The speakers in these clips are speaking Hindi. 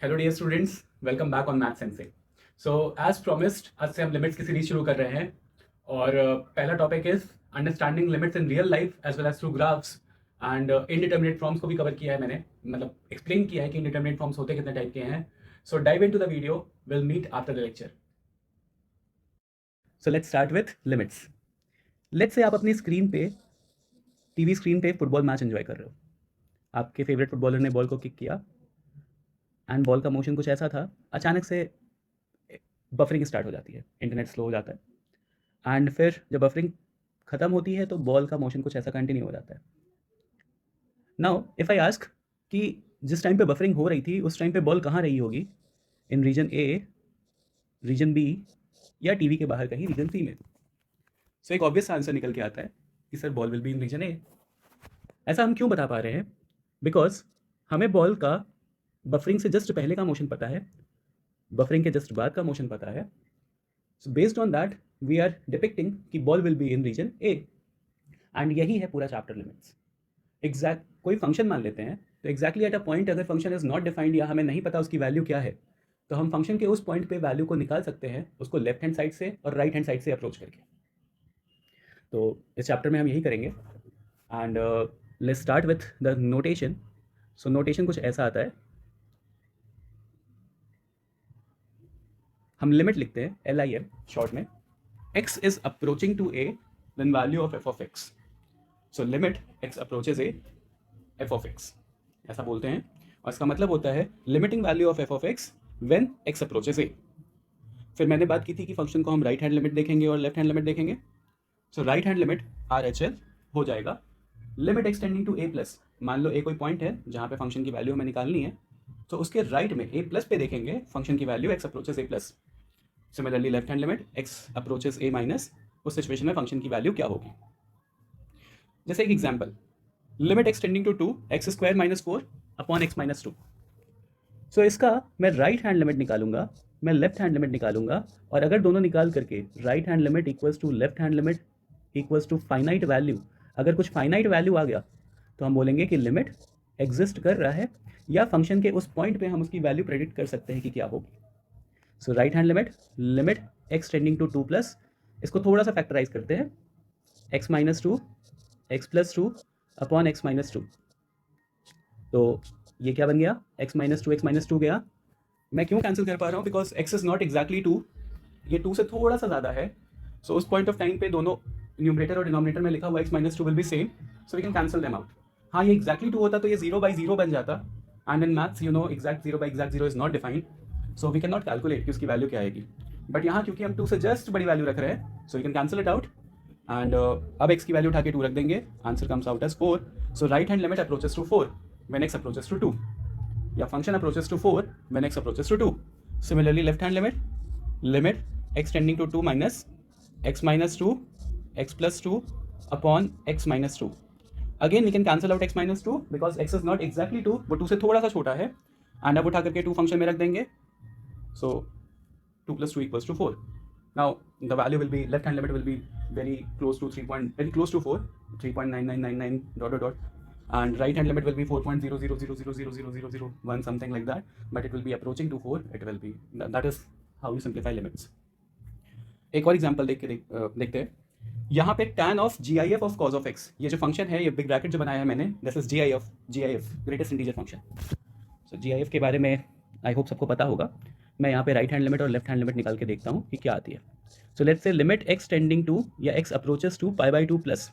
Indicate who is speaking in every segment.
Speaker 1: Hello dear students, welcome back on math sensei. So as promised, आज से हम लिमिट्स की सीरीज शुरू कर रहे हैं और पहला topic is understanding limits in real life as well as through graphs and indeterminate forms को भी कवर किया है मैंने, मतलब एक्सप्लेन किया है कि इनडिटर्मिनेट फॉर्म्स होते कितने टाइप के हैं। So dive into the video, will meet after the lecture. So let's start with limits. Let's say आप अपनी स्क्रीन पे, टीवी स्क्रीन पे फुटबॉल मैच एंजॉय कर रहे हो। आपके फेवरेट फुटबॉलर ने बॉल को किक किया एंड बॉल का मोशन कुछ ऐसा था, अचानक से बफरिंग स्टार्ट हो जाती है, इंटरनेट स्लो हो जाता है एंड फिर जब बफरिंग खत्म होती है तो बॉल का मोशन कुछ ऐसा कंटिन्यू हो जाता है। नाउ इफ़ आई आस्क कि जिस टाइम पे बफरिंग हो रही थी उस टाइम पे बॉल कहाँ रही होगी, इन रीजन ए, रीजन बी या टीवी के बाहर कहीं रीजन सी में। सो एक ऑब्वियस आंसर निकल के आता है कि sir ball will be in region A. ऐसा हम क्यों बता पा रहे हैं? बिकॉज हमें बॉल का बफरिंग से जस्ट पहले का मोशन पता है, बफरिंग के जस्ट बाद का मोशन पता है। So based on that we are depicting कि ball will be in region A and यही है पूरा चैप्टर लिमिट्स। एग्जैक्ट कोई फंक्शन मान लेते हैं तो एग्जैक्टली एट अ पॉइंट अगर फंक्शन इज नॉट डिफाइंड या हमें नहीं पता उसकी वैल्यू क्या है, तो हम फंक्शन के उस पॉइंट पे वैल्यू को निकाल सकते हैं, उसको लेफ्ट हैंड साइड से और राइट हैंड साइड से अप्रोच करके। तो इस चैप्टर में हम यही करेंगे and let's start with the notation. So notation कुछ ऐसा आता है, हम लिमिट लिखते हैं LIM शॉर्ट में, x is approaching to a then value of f of x। So limit x approaches a f of x, ऐसा बोलते हैं और इसका मतलब होता है limiting value of f of x when x approaches a। फिर मैंने बात की थी कि फंक्शन को हम राइट हैंड लिमिट देखेंगे और लेफ्ट हैंड लिमिट देखेंगे। So right hand limit RHL हो जाएगा limit extending to a plus. मान लो a कोई पॉइंट है जहाँ पे फंक्शन की वैल्यू हमें निकालनी है, तो उसके राइट में a प्लस पे देखेंगे फंक्शन की value x approaches a plus. Similarly left hand limit x approaches a minus, उस सिचुएशन में फंक्शन की वैल्यू क्या होगी। जैसे एक example, limit extending to 2 x² - 4 upon x - 2। So इसका मैं राइट हैंड लिमिट निकालूंगा, मैं लेफ्ट हैंड लिमिट निकालूंगा, और अगर दोनों निकाल करके right hand limit equals to left hand limit equals to finite value, अगर कुछ फाइनाइट वैल्यू आ गया तो हम बोलेंगे कि लिमिट एग्जिस्ट कर रहा है, या फंक्शन के उस पॉइंट पे हम उसकी वैल्यू प्रेडिक्ट कर सकते हैं कि क्या होगी। So right hand limit, limit x tending to 2 plus, इसको थोड़ा सा फैक्टराइज करते हैं, x - 2 x + 2 अपॉन x - 2। तो ये क्या बन गया, x - 2 गया। मैं क्यों कैंसिल कर पा रहा हूँ? Because x is not exactly 2, ये 2 से थोड़ा सा ज़्यादा है। सो उस पॉइंट ऑफ टाइम पे दोनों न्यूमरेटर और डिनोमिनेटर में लिखा हुआ x - 2 will be same, so we can cancel them out. हाँ, ये एग्जैक्टली 2 होता तो ये 0/0 बन जाता, and in maths you know exact 0/0 is not defined, so we can not calculate कि उसकी वैल्यू क्या आएगी। बट यहाँ क्योंकि हम 2 से जस्ट बड़ी वैल्यू रख रहे हैं, so we can cancel it out and अब x की वैल्यू उठा के 2 रख देंगे, answer comes out as 4। So right hand limit approaches to 4 when x approaches to 2, या function approaches to 4 when x approaches to 2। Similarly left hand limit, limit x tending to 2 minus x - 2 x + 2 upon x - 2। Again we can cancel out x - 2 because x is not exactly 2, वो 2 से थोड़ा सा छोटा है, एंड अब उठा करके 2 फंक्शन में रख देंगे। सो 2 + 2 = 4। Now the value will be, left hand limit will be very close to 4, 3.9999 ... and right hand limit will be 4.0000000001, something like that, but it will be approaching to 4, it will be, that is how you simplify limits. एक और एग्जांपल देखते हैं। यहाँ पे tan of GIF of cos of x, ये जो फंक्शन है, ये बिग ब्रैकेट जो बनाया है मैंने, this is GIF greatest integer function. So GIF के बारे में आई होप सबको पता होगा। मैं यहाँ पे राइट हैंड लिमिट और लेफ्ट हैंड लिमिट निकाल के देखता हूँ कि क्या आती है। So let's say limit x tending to, या x अप्रोचेस टू π/2 प्लस।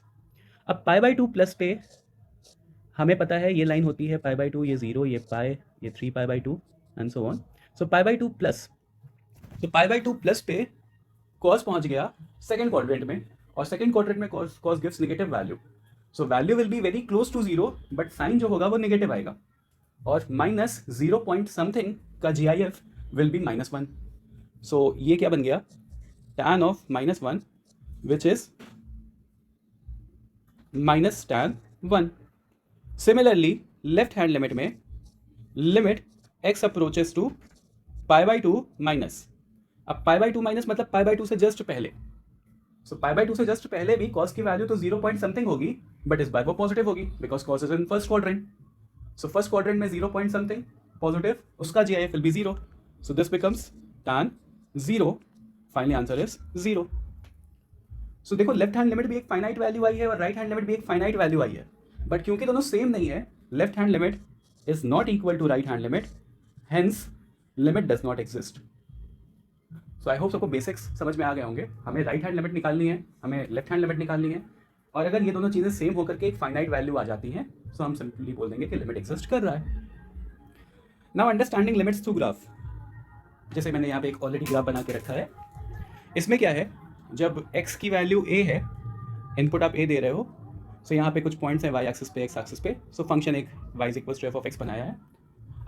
Speaker 1: अब π/2 प्लस पे हमें पता है ये लाइन होती है π/2, ये 0, ये पाई, ये 3π/2 and so on. So π/2 plus, तो π/2 प्लस पे cos पहुंच गया सेकंड क्वाड्रेंट में, और सेकंड क्वाड्रेंट में cos gives negative value. So value will be very close to 0, but sine जो होगा वो नेगेटिव आएगा, और माइनस 0 पॉइंट समथिंग का GIF विल बी -1। सो ये क्या बन गया, tan of -1 which is -tan 1। Similarly left hand limit में, लिमिट x अप्रोचेस टू π/2 माइनस, अब π/2 माइनस मतलब π/2 से जस्ट पहले। सो π/2 से जस्ट पहले भी cos की वैल्यू तो 0 पॉइंट समथिंग होगी, बट इस बार वो पॉजिटिव होगी because cos is in first quadrant. So first quadrant में 0 पॉइंट समथिंग, पॉजिटिव, उसका GIF will be 0. So this becomes tan 0. Finally answer is 0. So देखो लेफ्ट हैंड लिमिट भी एक फाइनाइट वैल्यू आई है और राइट हैंड लिमिट भी एक फाइनाइट वैल्यू आई है, बट क्योंकि दोनों सेम नहीं है, left hand limit is not equal to right hand limit, hence limit does not exist. So I hope सबको बेसिक्स समझ में आ गए होंगे. हमें राइट हैंड लिमिट निकालनी है, हमें लेफ्ट हैंड लिमिट निकालनी है, और अगर ये दोनों चीज़ें सेम होकर के एक फाइनाइट वैल्यू आ जाती हैं तो हम सिंपली बोल देंगे कि लिमिट एग्जिस्ट कर रहा है. Now understanding limits through graph. जैसे मैंने यहाँ पे एक ऑलरेडी ग्राफ बना के रखा है. इसमें क्या है, जब x की वैल्यू a है, इनपुट आप a दे रहे हो, सो यहाँ पे कुछ पॉइंट्स हैं y एक्सिस पे, x एक्सिस पे, सो फंक्शन एक y is equals to F of x बनाया है.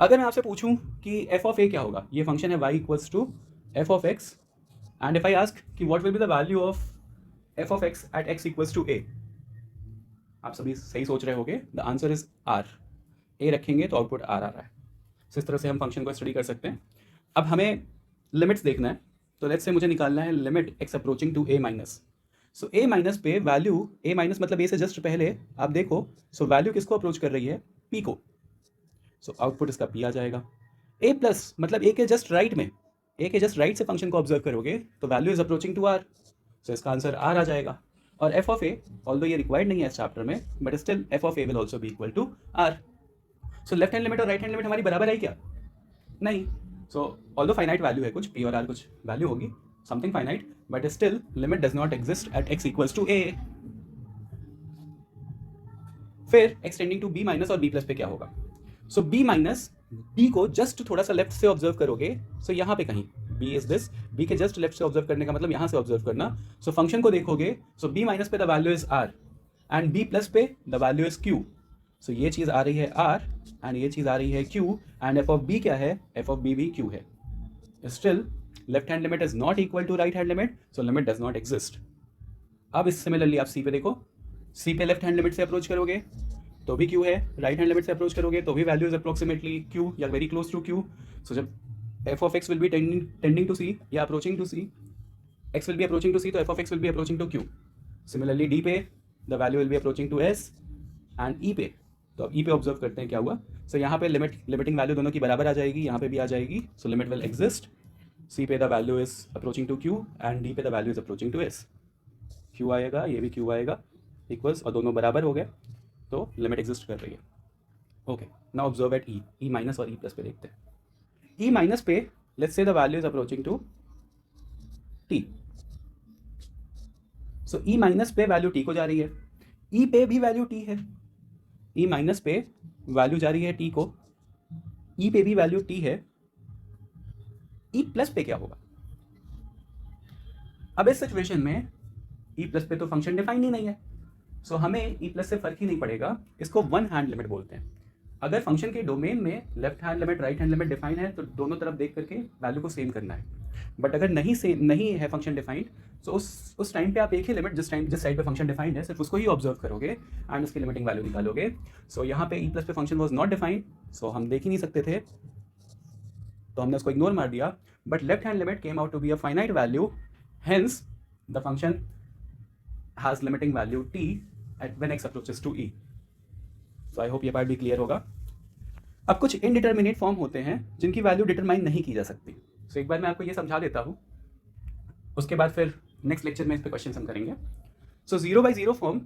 Speaker 1: अगर मैं आपसे पूछूं कि f ऑफ a क्या होगा, ये फंक्शन है y equals to F of X, and if I ask कि what will be the value of F of X at x equals to a, आप सभी सही सोच रहे होगे, the answer is r. a रखेंगे तो आउटपुट r आ रहा है. सो इस तरह से हम फंक्शन को स्टडी कर सकते हैं. अब हमें लिमिट्स देखना है, तो लेट्स से मुझे निकालना है limit x approaching to a minus. So a minus पे वैल्यू, a माइनस मतलब a से जस्ट पहले आप देखो, सो वैल्यू किसको अप्रोच कर रही है, p को. सो आउटपुट इसका p आ जाएगा. a प्लस मतलब a के जस्ट राइट में, a के जस्ट राइट से फंक्शन को ऑब्जर्व करोगे तो value is approaching to r, so इसका आंसर r आ जाएगा. और f ऑफ a, ऑल्दो ये रिक्वायर्ड नहीं है इस चैप्टर में, but still f of a will also be equal to r. So left hand limit और राइट हैंड लिमिट हमारी बराबर आई क्या? नहीं. सो ऑल्दो फाइनाइट वैल्यू है, कुछ p और r कुछ वैल्यू होगी, something finite, but still limit does not exist at x equals to a. फिर एक्सटेंडिंग टू b माइनस और b प्लस पे क्या होगा? सो b माइनस, b को जस्ट थोड़ा सा लेफ्ट से ऑब्जर्व करोगे, सो यहाँ पे कहीं b इज दिस, b के जस्ट लेफ्ट से ऑब्जर्व करने का मतलब यहाँ से ऑब्जर्व करना. सो फंक्शन को देखोगे, सो b माइनस पे the value is r and b plus पे द वैल्यू इज q. सो ये चीज़ आ रही है r एंड ये चीज़ आ रही है q, and f of b क्या है, f ऑफ b भी q है. Still left hand limit is not equal to right hand limit, so limit does not exist. अब इस सिमिलरली आप c पे देखो, c पे लेफ्ट हैंड लिमिट से अप्रोच करोगे तो भी q है, राइट हैंड लिमिट से अप्रोच करोगे तो भी वैल्यू इज अप्रोक्सीमेटली q या very close to q. So जब f of x will be tending to c या approaching to c, x will be approaching to c, तो f of x will be approaching to q. Similarly d पे the value will be approaching to s and e पे, तो अब e पे ऑब्जर्व करते हैं क्या हुआ. सो यहाँ पे लिमिटिंग वैल्यू दोनों की बराबर आ जाएगी, यहाँ पे भी आ जाएगी, so limit will exist. c पे the value is approaching to q and d पे the value is approaching to s. q आएगा, ये भी q आएगा, इक्वल्स, और दोनों बराबर हो गए, तो लिमिट एग्जिस्ट कर रही है. Okay, now observe at e minus और e प्लस पे देखते हैं. e माइनस पे let's say the value is approaching to t. So e minus पे वैल्यू t को जा रही है, e पे भी वैल्यू t है, e माइनस पे वैल्यू जा रही है t को, e पे भी वैल्यू t है, e प्लस पे क्या होगा? अब इस सिचुएशन में e प्लस पे तो फंक्शन डिफाइन ही नहीं है, सो हमें e प्लस से फर्क ही नहीं पड़ेगा, इसको वन हैंड लिमिट बोलते हैं. अगर फंक्शन के डोमेन में left hand limit right hand limit define है तो दोनों तरफ देख करके वैल्यू को सेम करना है, बट अगर नहीं है फंक्शन डिफाइंड, तो उस टाइम पे आप एक ही लिमिट जिस साइड पे फंक्शन डिफाइंड है सिर्फ उसको ही ऑब्जर्व करोगे एंड उसकी लिमिटिंग वैल्यू निकालोगे. सो यहाँ पे e प्लस पे फंक्शन वॉज नॉट डिफाइंड, सो हम देख ही नहीं सकते थे, तो हमने उसको इग्नोर मार दिया. But left hand limit came out to be a finite value, hence the function has limiting value t at when x approaches to e. So I hope ये पार्ट भी क्लियर होगा. अब कुछ इनडिटर्मिनेट फॉर्म होते हैं जिनकी वैल्यू डिटरमाइन नहीं की जा सकती. सो एक बार मैं आपको ये समझा देता हूँ, उसके बाद फिर नेक्स्ट लेक्चर में इस पर क्वेश्चन हम करेंगे. सो 0/0 फॉर्म,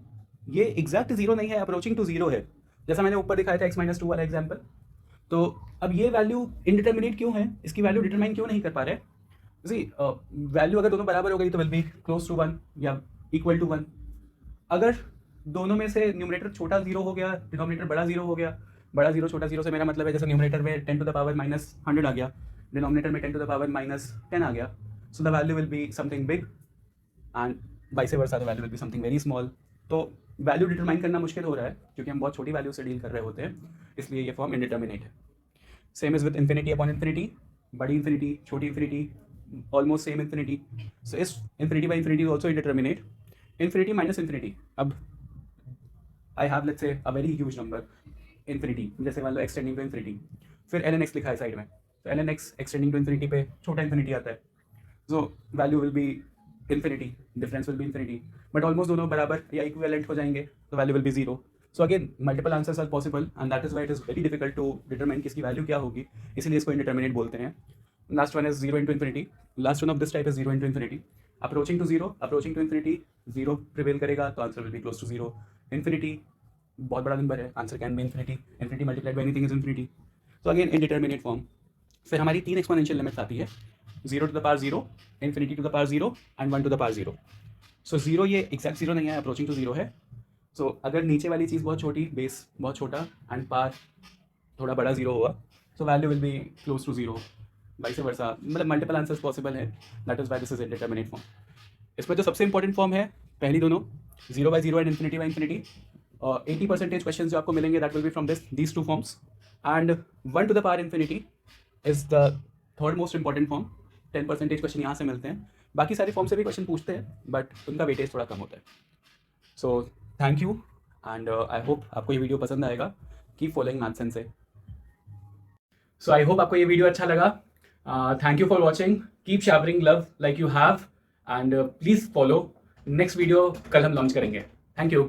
Speaker 1: ये एग्जैक्ट जीरो नहीं है, अप्रोचिंग टू जीरो है, जैसा मैंने ऊपर दिखाया था x-2 वाला एग्जाम्पल. तो अब ये वैल्यू इनडिटर्मिनेट क्यों है, इसकी वैल्यू डिटरमाइन क्यों नहीं कर पा रहे? जी, वैल्यू अगर दोनों बराबर हो गई तो विल बी क्लोज टू 1 या इक्वल टू 1. अगर दोनों में से न्यूमरेटर छोटा जीरो हो गया, डिनोमिनेटर बड़ा जीरो हो गया, बड़ा जीरो छोटा जीरो से मेरा मतलब है जैसे न्यूमरेटर में 10 टू द पावर -100 आ गया, डिनोमिनेटर में 10 टू द पावर -10 आ गया, so the value will be something big and vice versa the value will be something very small. तो वैल्यू डिटरमाइन करना मुश्किल हो रहा है क्योंकि हम बहुत छोटी वैल्यू से डील कर रहे होते हैं, इसलिए ये फॉर्म इनडिटर्मिनेट है. Same is with infinity upon infinity, बड़ी इन्फिनिटी, छोटी infinity, almost same infinity. So इस infinity by infinity also indeterminate. Infinity minus infinity, अब I have let's say a very huge number infinity, जैसे मान लो एक्सटेंडिंग टू इन्फिनिटी, फिर ln x लिखा है साइड में, तो ln x extending to infinity पे छोटा इन्फिनिटी आता है, so value will be infinity, difference will be infinity, but almost दोनों बराबर या इक्विवेलेंट हो जाएंगे तो value will be zero. So again multiple answers are possible and that is why it is very difficult to determine किसकी वैल्यू क्या होगी, इसलिए इसको इंडिटर्मिनेट बोलते हैं. Last one is 0 into infinity. Last one of this type is 0 into infinity. Approaching to infinity, zero prevail करेगा तो answer will be close to zero. Infinity बहुत बड़ा नंबर है, answer can be infinity. Infinity multiplied by anything is infinity. So again indeterminate form. फिर हमारी 3 एक्सपोनेंशियल लिमिट्स आती है, 0 to the power 0, infinity to the power 0 and 1 to the power 0. So 0 ये एग्जैक्ट 0 नहीं है, अप्रोचिंग टू 0 है. सो अगर नीचे वाली चीज़ बहुत छोटी, बेस बहुत छोटा एंड पार थोड़ा बड़ा 0 हुआ, so value will be close to 0. Vice versa, मतलब मल्टीपल आंसर्स पॉसिबल है. That is why this is indeterminate form. इसमें जो सबसे इंपॉर्टेंट फॉर्म है पहली दोनों, 0/0 and infinity by infinity. 80% question जो आपको मिलेंगे that will be from these two forms. And 1 to the power infinity is the third most important form. 10% question यहाँ से मिलते हैं. बाकी सारे फॉर्म से भी क्वेश्चन पूछते हैं बट उनका वेटेज थोड़ा कम होता है. So thank you and I hope आपको ये वीडियो पसंद आएगा. Keep following maths sense. So I hope आपको ये वीडियो अच्छा लगा. Thank you for watching. Keep showering love like you have and please follow. Next video कल हम लॉन्च करेंगे. Thank you.